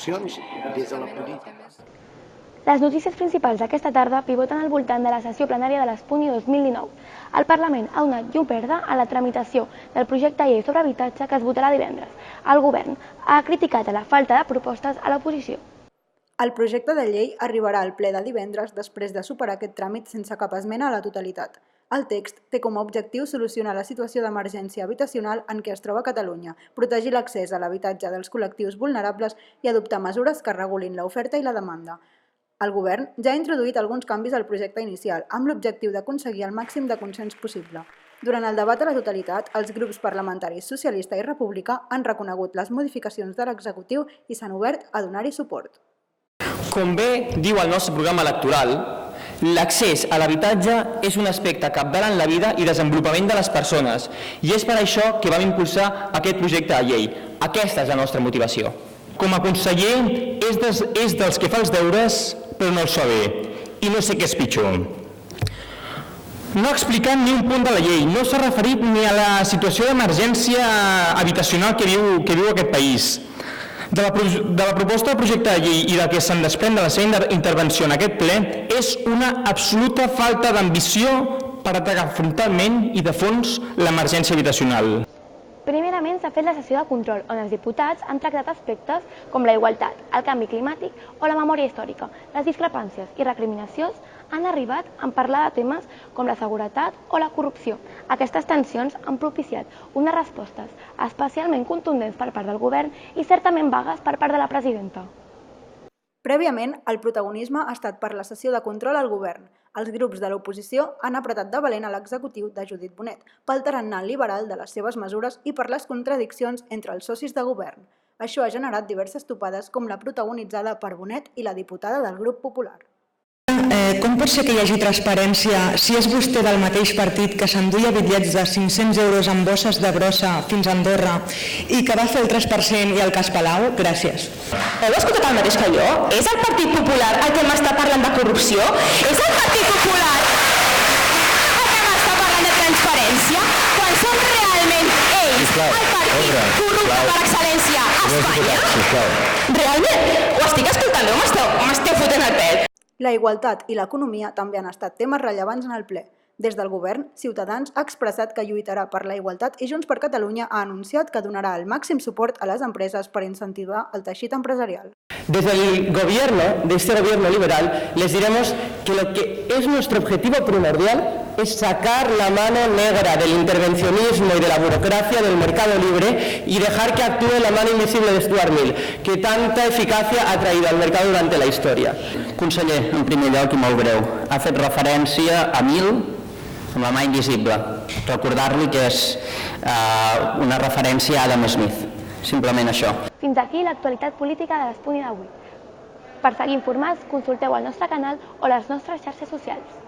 solucions des de la política. Les notícies principals d'aquesta tarda pivoten al voltant de la sessió plenària de l'Espuni 2019. El Parlament ha donat llum verda a la tramitació del projecte de llei sobre habitatge que es votarà divendres. El govern ha criticat la falta de propostes a l'oposició. El projecte de llei arribarà al ple de divendres després de superar aquest tràmit sense cap esmena a la totalitat. El text té com a objectiu solucionar la situació d'emergència habitacional en què es troba Catalunya, protegir l'accés a l'habitatge dels col·lectius vulnerables i adoptar mesures que regulin l'oferta i la demanda. El govern ja ha introduït alguns canvis al projecte inicial, amb l'objectiu d'aconseguir el màxim de consens possible. Durant el debat a la totalitat, els grups parlamentaris socialista i republicà han reconegut les modificacions de l'executiu i s'han obert a donar-hi suport. Com bé diu el nostre programa electoral, l'accés a l'habitatge és un aspecte cabdal en la vida i desenvolupament de les persones i és per això que vam impulsar aquest projecte de llei. Aquesta és la nostra motivació. Com a conseller és dels que fa els deures però no els fa bé i no sé què és pitjor. No ha explicat ni un punt de la llei, no s'ha referit ni a la situació d'emergència habitacional que viu aquest país. De la proposta del projecte de llei i del que se'n desprèn de la seva intervenció en aquest ple és una absoluta falta d'ambició per atacar frontalment i de fons l'emergència habitacional. Primerament s'ha fet la sessió de control, on els diputats han tractat aspectes com la igualtat, el canvi climàtic o la memòria històrica. Les discrepàncies i recriminacions han arribat en parlar de temes com la seguretat o la corrupció. Aquestes tensions han propiciat unes respostes especialment contundents per part del govern i certament vagues per part de la presidenta. Prèviament, el protagonisme ha estat per la sessió de control al govern. Els grups de l'oposició han apretat de valent a l'executiu de Judit Bonet pel tarannà liberal de les seves mesures i per les contradiccions entre els socis de govern. Això ha generat diverses topades com la protagonitzada per Bonet i la diputada del grup popular. Com pot ser que hi hagi transparència si és vostè del mateix partit que s'enduia bitllets de 500 euros en bosses de brossa fins a Andorra i que va fer el 3% i el cas Palau? Gràcies. Heu escoltat el mateix que jo? És el Partit Popular el que m'està parlant de corrupció? És el Partit Popular el que m'està parlant de transparència? Quan són realment ells el partit corrupte per excel·lència a Espanya? Realment? Ho estic escoltant? M'esteu fotent el pèl. La igualtat i l'economia també han estat temes rellevants en el ple. Des del govern, Ciutadans ha expressat que lluitarà per la igualtat i Junts per Catalunya ha anunciat que donarà el màxim suport a les empreses per incentivar el teixit empresarial. Desde este gobierno liberal, les diremos que lo que es nuestro objetivo primordial es sacar la mano negra del intervencionismo y de la burocracia del mercado libre y dejar que actúe la mano invisible de Stuart Mill, que tanta eficacia ha traído al mercado durante la historia. Conseller, en primer lloc i molt breu, ha fet referència a Mill amb la mà invisible. Recordar-li que és una referència a Adam Smith. Simplement això. Fins aquí l'actualitat política de l'Espuni d'avui. Per seguir informats, consulteu el nostre canal o les nostres xarxes socials.